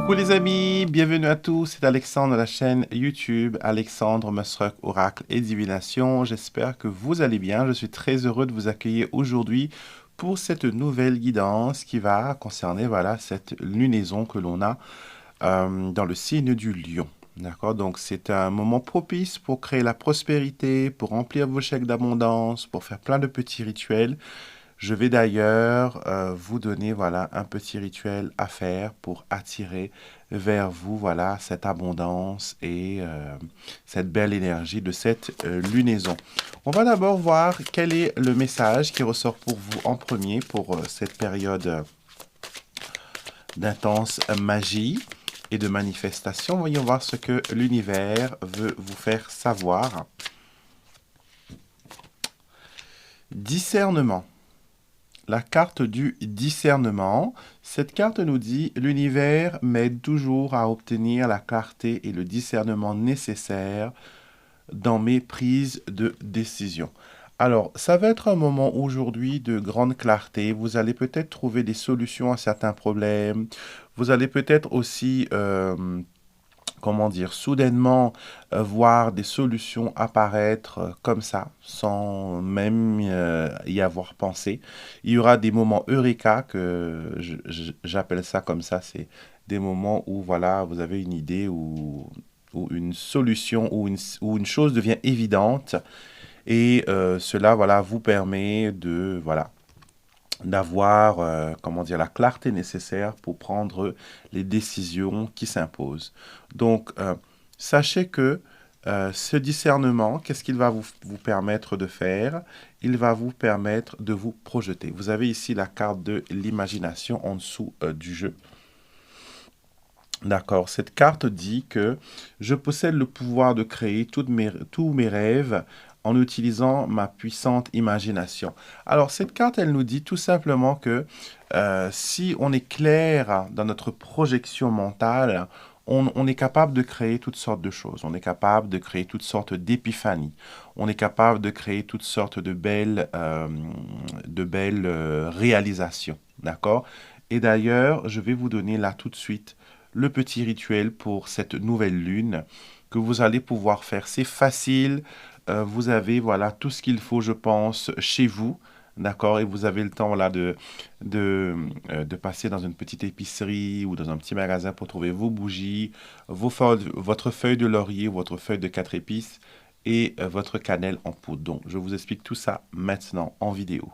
Coucou les amis, bienvenue à tous, c'est Alexandre de la chaîne YouTube Alexandre Musruck Oracle et Divination. J'espère que vous allez bien, je suis très heureux de vous accueillir aujourd'hui pour cette nouvelle guidance qui va concerner cette lunaison que l'on a dans le signe du lion. D'accord, donc c'est un moment propice pour créer la prospérité, pour remplir vos chèques d'abondance, pour faire plein de petits rituels. Je vais d'ailleurs vous donner un petit rituel à faire pour attirer vers vous cette abondance et cette belle énergie de cette lunaison. On va d'abord voir quel est le message qui ressort pour vous en premier pour cette période d'intense magie et de manifestation. Voyons voir ce que l'univers veut vous faire savoir. Discernement. La carte du discernement. Cette carte nous dit « L'univers m'aide toujours à obtenir la clarté et le discernement nécessaires dans mes prises de décision. » Alors, ça va être un moment aujourd'hui de grande clarté. Vous allez peut-être trouver des solutions à certains problèmes. Vous allez peut-être aussi soudainement voir des solutions apparaître comme ça, sans même y avoir pensé. Il y aura des moments eureka que j'appelle ça comme ça, c'est des moments où vous avez une idée ou une solution ou une chose devient évidente et cela vous permet de d'avoir la clarté nécessaire pour prendre les décisions qui s'imposent. Donc, sachez que ce discernement, qu'est-ce qu'il va vous permettre de faire? Il va vous permettre de vous projeter. Vous avez ici la carte de l'imagination en dessous du jeu. D'accord, cette carte dit que je possède le pouvoir de créer tous mes rêves en utilisant ma puissante imagination. Alors, cette carte, elle nous dit tout simplement que si on est clair dans notre projection mentale, on est capable de créer toutes sortes de choses. On est capable de créer toutes sortes d'épiphanies. On est capable de créer toutes sortes de belles réalisations. D'accord? Et d'ailleurs, je vais vous donner là tout de suite le petit rituel pour cette nouvelle lune que vous allez pouvoir faire. C'est facile, vous avez tout ce qu'il faut, je pense, chez vous, d'accord? Et vous avez le temps de passer dans une petite épicerie ou dans un petit magasin pour trouver vos bougies, votre feuille de laurier, votre feuille de 4 épices et votre cannelle en poudre. Donc, je vous explique tout ça maintenant en vidéo.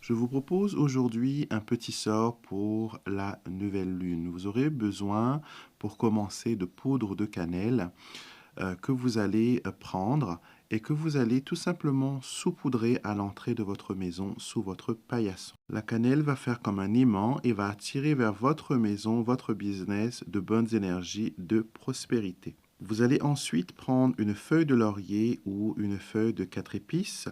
Je vous propose aujourd'hui un petit sort pour la nouvelle lune. Vous aurez besoin, pour commencer, de poudre de cannelle que vous allez prendre et que vous allez tout simplement saupoudrer à l'entrée de votre maison sous votre paillasson. La cannelle va faire comme un aimant et va attirer vers votre maison, votre business, de bonnes énergies de prospérité. Vous allez ensuite prendre une feuille de laurier ou une feuille de 4 épices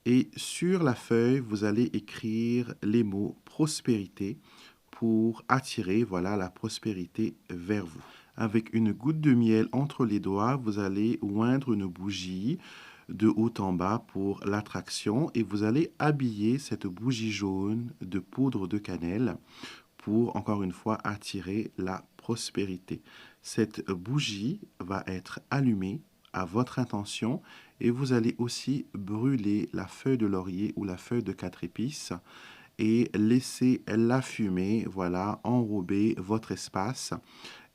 et sur la feuille, vous allez écrire les mots prospérité pour attirer la prospérité vers vous. Avec une goutte de miel entre les doigts, vous allez oindre une bougie de haut en bas pour l'attraction et vous allez habiller cette bougie jaune de poudre de cannelle pour, encore une fois, attirer la prospérité. Cette bougie va être allumée à votre intention et vous allez aussi brûler la feuille de laurier ou la feuille de 4 épices et laisser la fumée, enrober votre espace.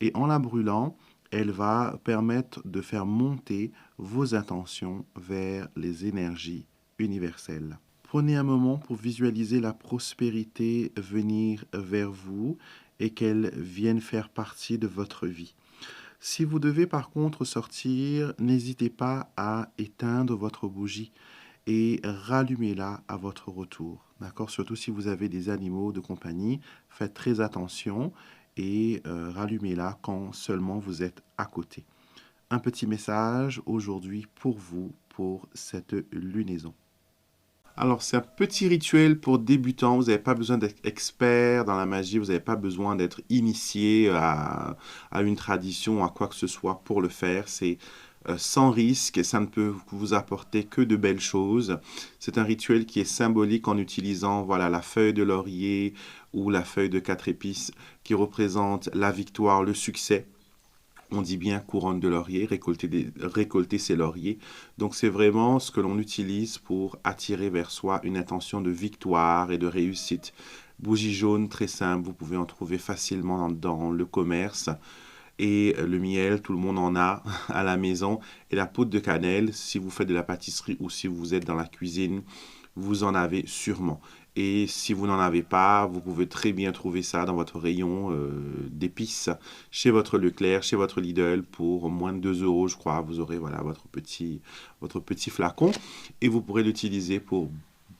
Et en la brûlant, elle va permettre de faire monter vos intentions vers les énergies universelles. Prenez un moment pour visualiser la prospérité venir vers vous et qu'elle vienne faire partie de votre vie. Si vous devez par contre sortir, n'hésitez pas à éteindre votre bougie et rallumez-la à votre retour. D'accord? Surtout si vous avez des animaux de compagnie, faites très attention et rallumez-la quand seulement vous êtes à côté. Un petit message aujourd'hui pour vous, pour cette lunaison. Alors, c'est un petit rituel pour débutants. Vous n'avez pas besoin d'être expert dans la magie. Vous n'avez pas besoin d'être initié à une tradition, à quoi que ce soit pour le faire. C'est sans risque, ça ne peut vous apporter que de belles choses. C'est un rituel qui est symbolique en utilisant voilà, la feuille de laurier ou la feuille de 4 épices qui représente la victoire, le succès. On dit bien couronne de laurier, récolter ses lauriers. Donc c'est vraiment ce que l'on utilise pour attirer vers soi une intention de victoire et de réussite. Bougie jaune, très simple, vous pouvez en trouver facilement dans le commerce. Et le miel, tout le monde en a à la maison. Et la poudre de cannelle, si vous faites de la pâtisserie ou si vous êtes dans la cuisine, vous en avez sûrement. Et si vous n'en avez pas, vous pouvez très bien trouver ça dans votre rayon d'épices, chez votre Leclerc, chez votre Lidl, pour moins de 2 euros, je crois. Vous aurez voilà, votre petit flacon et vous pourrez l'utiliser pour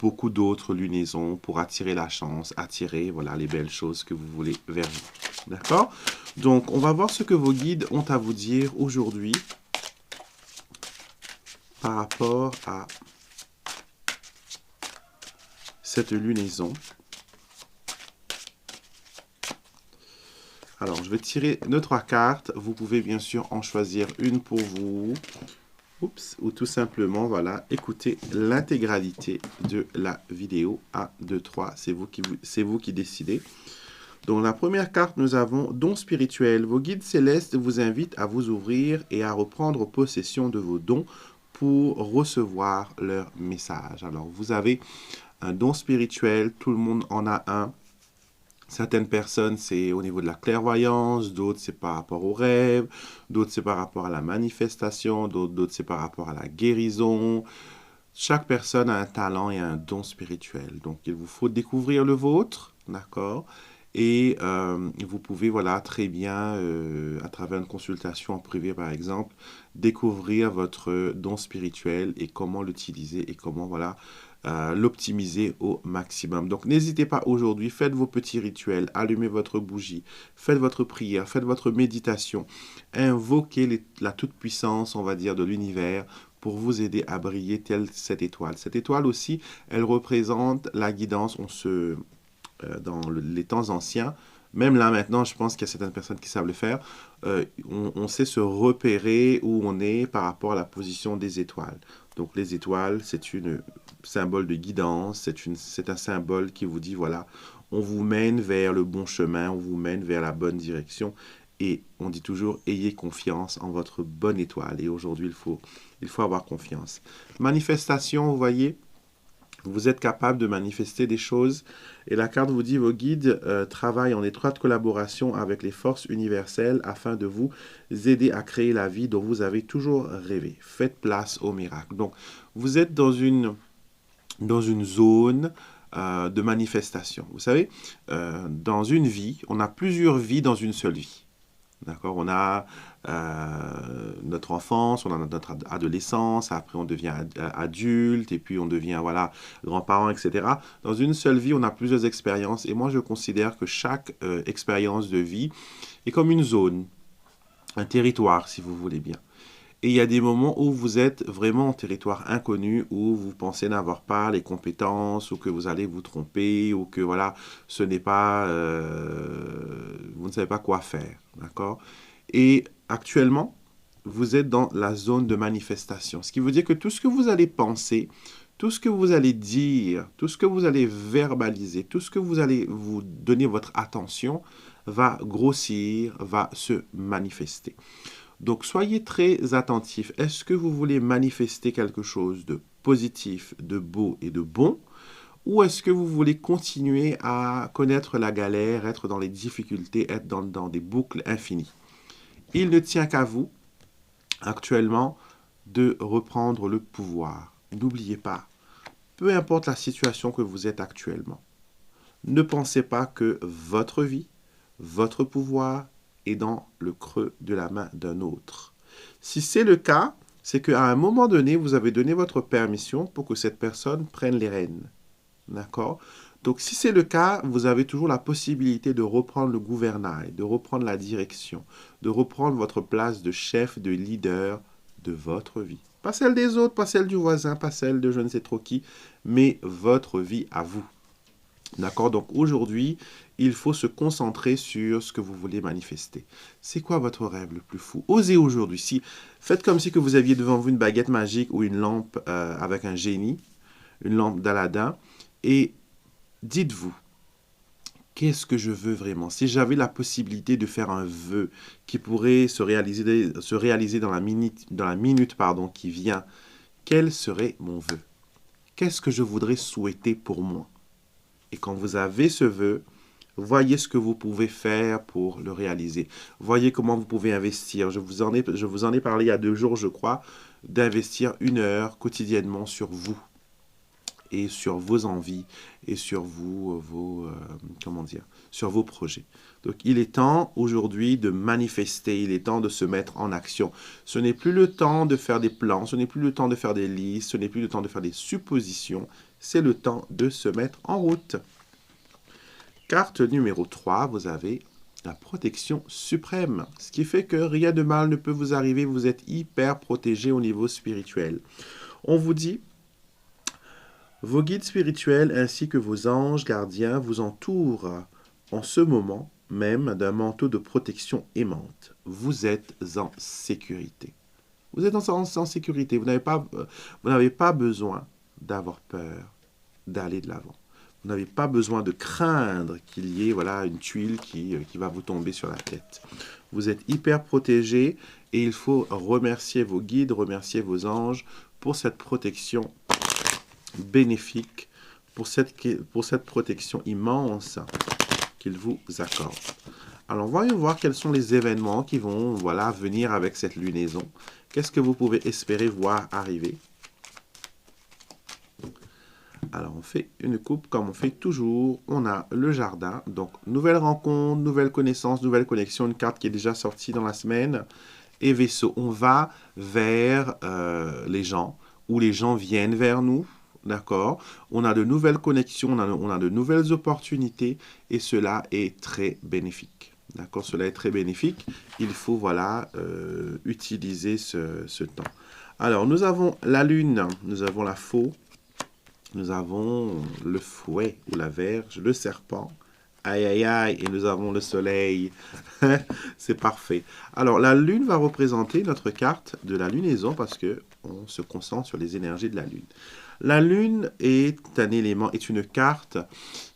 beaucoup d'autres lunaisons, pour attirer la chance, attirer voilà, les belles choses que vous voulez vers vous. D'accord? Donc, on va voir ce que vos guides ont à vous dire aujourd'hui par rapport à cette lunaison. Alors, je vais tirer nos 3 cartes. Vous pouvez bien sûr en choisir une pour vous. Oups, ou tout simplement, voilà, écoutez l'intégralité de la vidéo. 1, 2, 3, c'est vous qui décidez. Donc, la première carte, nous avons don spirituel. Vos guides célestes vous invitent à vous ouvrir et à reprendre possession de vos dons pour recevoir leur message. Alors, vous avez un don spirituel, tout le monde en a un. Certaines personnes, c'est au niveau de la clairvoyance, d'autres, c'est par rapport aux rêves, d'autres, c'est par rapport à la manifestation, d'autres, c'est par rapport à la guérison. Chaque personne a un talent et un don spirituel. Donc, il vous faut découvrir le vôtre, d'accord? Et vous pouvez, voilà, très bien, à travers une consultation en privé, par exemple, découvrir votre don spirituel et comment l'utiliser et comment, voilà, l'optimiser au maximum. Donc, n'hésitez pas aujourd'hui, faites vos petits rituels, allumez votre bougie, faites votre prière, faites votre méditation, invoquez la toute-puissance, on va dire, de l'univers pour vous aider à briller telle cette étoile. Cette étoile aussi, elle représente la guidance. Dans les temps anciens, même là maintenant, je pense qu'il y a certaines personnes qui savent le faire, on sait se repérer où on est par rapport à la position des étoiles. Donc les étoiles, c'est un symbole de guidance, c'est un symbole qui vous dit, voilà, on vous mène vers le bon chemin, on vous mène vers la bonne direction. Et on dit toujours, ayez confiance en votre bonne étoile. Et aujourd'hui, il faut avoir confiance. Manifestation, vous voyez, vous êtes capable de manifester des choses. Et la carte vous dit, vos guides travaillent en étroite collaboration avec les forces universelles afin de vous aider à créer la vie dont vous avez toujours rêvé. Faites place au miracle. Donc, vous êtes dans une zone de manifestation. Vous savez, dans une vie, on a plusieurs vies dans une seule vie. D'accord? On a notre enfance, on a notre adolescence, après on devient adulte, et puis on devient voilà, grands-parents, etc. Dans une seule vie, on a plusieurs expériences, et moi je considère que chaque expérience de vie est comme une zone, un territoire, si vous voulez bien. Et il y a des moments où vous êtes vraiment en territoire inconnu, où vous pensez n'avoir pas les compétences, ou que vous allez vous tromper, ou que voilà, ce n'est pas, vous ne savez pas quoi faire, d'accord? Et actuellement, vous êtes dans la zone de manifestation, ce qui veut dire que tout ce que vous allez penser, tout ce que vous allez dire, tout ce que vous allez verbaliser, tout ce que vous allez vous donner votre attention, va grossir, va se manifester. Donc, soyez très attentifs. Est-ce que vous voulez manifester quelque chose de positif, de beau et de bon? Ou est-ce que vous voulez continuer à connaître la galère, être dans les difficultés, être dans des boucles infinies? Il ne tient qu'à vous, actuellement, de reprendre le pouvoir. N'oubliez pas, peu importe la situation que vous êtes actuellement, ne pensez pas que votre vie, votre pouvoir est dans le creux de la main d'un autre. Si c'est le cas, c'est qu'à un moment donné, vous avez donné votre permission pour que cette personne prenne les rênes. D'accord? Donc, si c'est le cas, vous avez toujours la possibilité de reprendre le gouvernail, de reprendre la direction, de reprendre votre place de chef, de leader de votre vie. Pas celle des autres, pas celle du voisin, pas celle de je ne sais trop qui, mais votre vie à vous. D'accord? Donc aujourd'hui, il faut se concentrer sur ce que vous voulez manifester. C'est quoi votre rêve le plus fou? Osez aujourd'hui. Si, faites comme si que vous aviez devant vous une baguette magique ou une lampe avec un génie, une lampe d'Aladin, et dites-vous, qu'est-ce que je veux vraiment? Si j'avais la possibilité de faire un vœu qui pourrait se réaliser dans la minute pardon, qui vient, quel serait mon vœu? Qu'est-ce que je voudrais souhaiter pour moi? Et quand vous avez ce vœu, voyez ce que vous pouvez faire pour le réaliser. Voyez comment vous pouvez investir. Je vous en ai parlé il y a 2 jours, je crois, d'investir 1 heure quotidiennement sur vous et sur vos envies et sur comment dire, sur vos projets. Donc il est temps aujourd'hui de manifester, il est temps de se mettre en action. Ce n'est plus le temps de faire des plans, ce n'est plus le temps de faire des listes, ce n'est plus le temps de faire des suppositions, c'est le temps de se mettre en route. Carte numéro 3, vous avez la protection suprême, ce qui fait que rien de mal ne peut vous arriver, vous êtes hyper protégé au niveau spirituel. On vous dit, vos guides spirituels ainsi que vos anges gardiens vous entourent en ce moment même d'un manteau de protection aimante. Vous êtes en sécurité. Vous êtes en sécurité, vous n'avez pas besoin d'avoir peur d'aller de l'avant. Vous n'avez pas besoin de craindre qu'il y ait voilà, une tuile qui va vous tomber sur la tête. Vous êtes hyper protégé et il faut remercier vos guides, remercier vos anges pour cette protection bénéfique, pour cette protection immense qu'ils vous accordent. Alors, voyons voir quels sont les événements qui vont voilà, venir avec cette lunaison. Qu'est-ce que vous pouvez espérer voir arriver? Alors, on fait une coupe comme on fait toujours. On a le jardin. Donc, nouvelle rencontre, nouvelle connaissance, nouvelle connexion. Une carte qui est déjà sortie dans la semaine. Et vaisseau, on va vers les gens, ou les gens viennent vers nous. D'accord? On a de nouvelles connexions, on a de nouvelles opportunités. Et cela est très bénéfique. D'accord? Cela est très bénéfique. Il faut, voilà, utiliser ce temps. Alors, nous avons la lune, nous avons la faux. Nous avons le fouet ou la verge, le serpent. Aïe, aïe, aïe. Et nous avons le soleil. C'est parfait. Alors, la lune va représenter notre carte de la lunaison parce que on se concentre sur les énergies de la lune. La lune est un élément, est une carte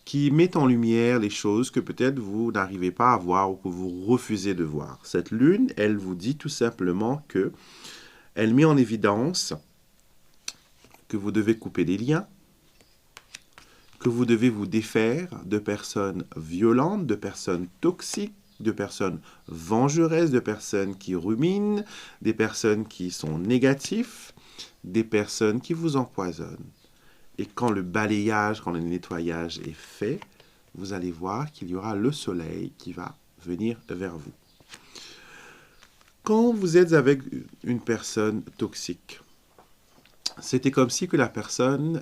qui met en lumière les choses que peut-être vous n'arrivez pas à voir ou que vous refusez de voir. Cette lune, elle vous dit tout simplement que elle met en évidence que vous devez couper des liens, que vous devez vous défaire de personnes violentes, de personnes toxiques, de personnes vengeresses, de personnes qui ruminent, des personnes qui sont négatives, des personnes qui vous empoisonnent. Et quand le balayage, quand le nettoyage est fait, vous allez voir qu'il y aura le soleil qui va venir vers vous. Quand vous êtes avec une personne toxique, c'était comme si que la personne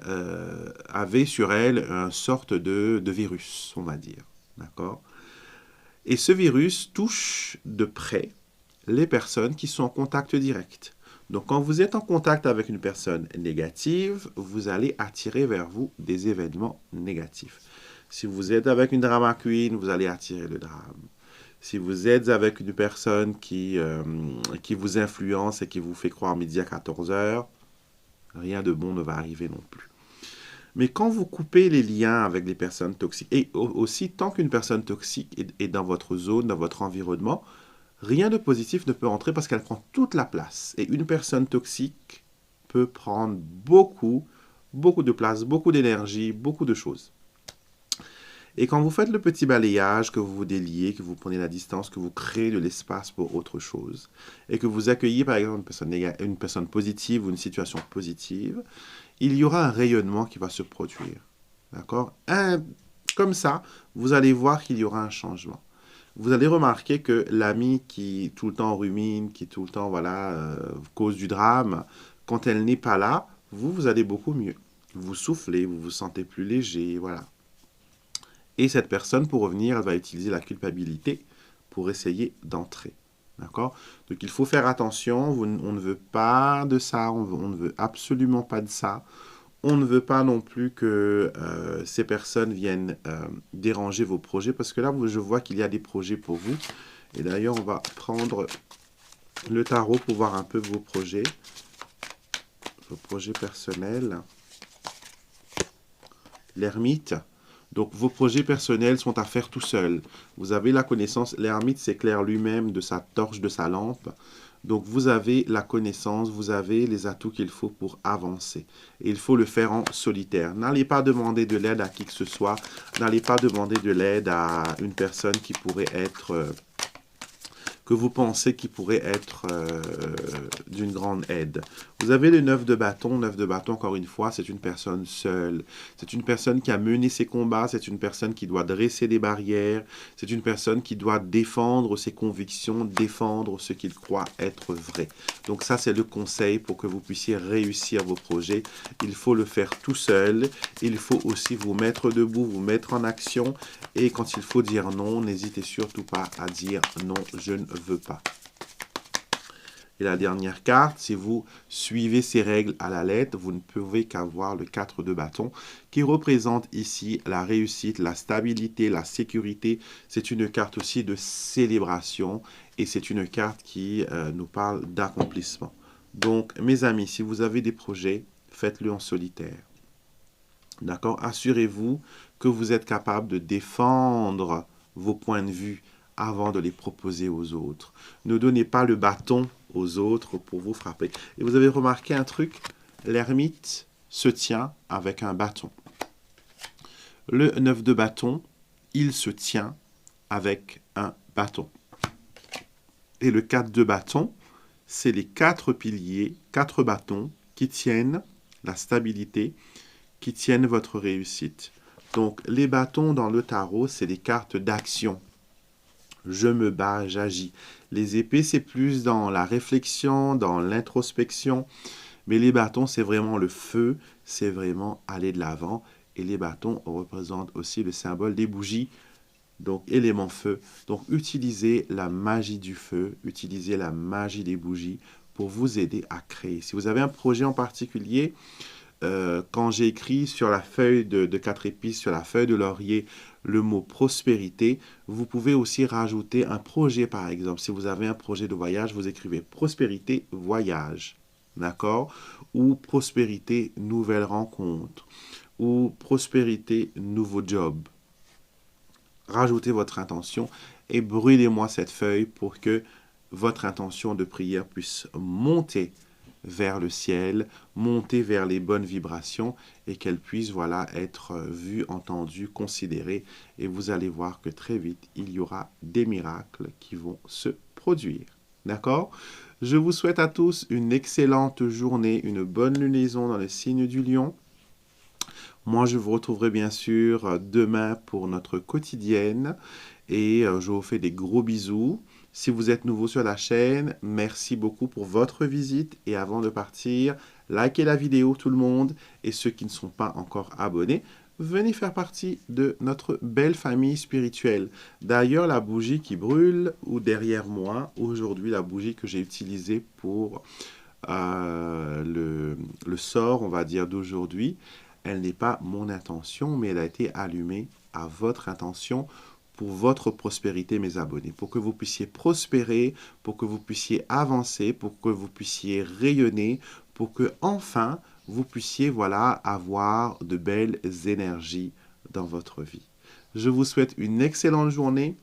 avait sur elle une sorte de virus, on va dire. D'accord? Et ce virus touche de près les personnes qui sont en contact direct. Donc, quand vous êtes en contact avec une personne négative, vous allez attirer vers vous des événements négatifs. Si vous êtes avec une drama queen, vous allez attirer le drame. Si vous êtes avec une personne qui vous influence et qui vous fait croire midi à 14 heures, rien de bon ne va arriver non plus. Mais quand vous coupez les liens avec les personnes toxiques, et aussi tant qu'une personne toxique est dans votre zone, dans votre environnement, rien de positif ne peut entrer parce qu'elle prend toute la place. Et une personne toxique peut prendre beaucoup de place, beaucoup d'énergie, beaucoup de choses. Et quand vous faites le petit balayage, que vous vous déliez, que vous prenez la distance, que vous créez de l'espace pour autre chose, et que vous accueillez par exemple une personne positive ou une situation positive, il y aura un rayonnement qui va se produire. D'accord? Comme ça, vous allez voir qu'il y aura un changement. Vous allez remarquer que l'amie qui tout le temps rumine, qui tout le temps cause du drame, quand elle n'est pas là, vous allez beaucoup mieux. Vous soufflez, vous vous sentez plus léger, voilà. Et cette personne, pour revenir, elle va utiliser la culpabilité pour essayer d'entrer. D'accord? Donc, il faut faire attention. On ne veut pas de ça. On ne veut absolument pas de ça. On ne veut pas non plus que ces personnes viennent déranger vos projets, parce que là, je vois qu'il y a des projets pour vous. Et d'ailleurs, on va prendre le tarot pour voir un peu vos projets personnels. L'ermite. Donc, vos projets personnels sont à faire tout seul. Vous avez la connaissance. L'ermite s'éclaire lui-même de sa torche, de sa lampe. Donc, vous avez la connaissance, vous avez les atouts qu'il faut pour avancer. Et il faut le faire en solitaire. N'allez pas demander de l'aide à qui que ce soit. N'allez pas demander de l'aide à une personne qui pourrait être... que vous pensez qui pourrait être d'une grande aide. Vous avez le 9 de bâton. 9 de bâton, encore une fois, c'est une personne seule. C'est une personne qui a mené ses combats. C'est une personne qui doit dresser des barrières. C'est une personne qui doit défendre ses convictions, défendre ce qu'il croit être vrai. Donc ça, c'est le conseil pour que vous puissiez réussir vos projets. Il faut le faire tout seul. Il faut aussi vous mettre debout, vous mettre en action. Et quand il faut dire non, n'hésitez surtout pas à dire non, je ne veux pas. Et la dernière carte, si vous suivez ces règles à la lettre, vous ne pouvez qu'avoir le 4 de bâton qui représente ici la réussite, la stabilité, la sécurité. C'est une carte aussi de célébration et c'est une carte qui nous parle d'accomplissement. Donc, mes amis, si vous avez des projets, faites-le en solitaire. D'accord? Assurez-vous que vous êtes capable de défendre vos points de vue avant de les proposer aux autres. Ne donnez pas le bâton aux autres pour vous frapper. Et vous avez remarqué un truc? L'ermite se tient avec un bâton. Le 9 de bâton, il se tient avec un bâton. Et le 4 de bâton, c'est les 4 piliers, 4 bâtons qui tiennent la stabilité, qui tiennent votre réussite. Donc, les bâtons dans le tarot, c'est des cartes d'action. Je me bats, j'agis. Les épées, c'est plus dans la réflexion, dans l'introspection. Mais les bâtons, c'est vraiment le feu, c'est vraiment aller de l'avant. Et les bâtons représentent aussi le symbole des bougies, donc élément feu. Donc, utilisez la magie du feu, utilisez la magie des bougies pour vous aider à créer. Si vous avez un projet en particulier, quand j'ai écrit sur la feuille de 4 épices, sur la feuille de laurier, le mot prospérité, vous pouvez aussi rajouter un projet, par exemple. Si vous avez un projet de voyage, vous écrivez prospérité voyage, d'accord? Ou prospérité nouvelle rencontre, ou prospérité nouveau job. Rajoutez votre intention et brûlez-moi cette feuille pour que votre intention de prière puisse monter vers le ciel, monter vers les bonnes vibrations et qu'elle puisse, voilà, être vue, entendue, considérée. Et vous allez voir que très vite, il y aura des miracles qui vont se produire. D'accord? Je vous souhaite à tous une excellente journée, une bonne lunaison dans le signe du lion. Moi, je vous retrouverai bien sûr demain pour notre quotidienne et je vous fais des gros bisous. Si vous êtes nouveau sur la chaîne, merci beaucoup pour votre visite. Et avant de partir, likez la vidéo tout le monde. Et ceux qui ne sont pas encore abonnés, venez faire partie de notre belle famille spirituelle. D'ailleurs, la bougie qui brûle ou derrière moi, aujourd'hui, la bougie que j'ai utilisée pour le sort, on va dire, d'aujourd'hui, elle n'est pas mon intention, mais elle a été allumée à votre intention pour votre prospérité, mes abonnés, pour que vous puissiez prospérer, pour que vous puissiez avancer, pour que vous puissiez rayonner, pour que enfin vous puissiez, voilà, avoir de belles énergies dans votre vie. Je vous souhaite une excellente journée,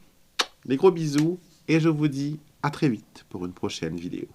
des gros bisous et je vous dis à très vite pour une prochaine vidéo.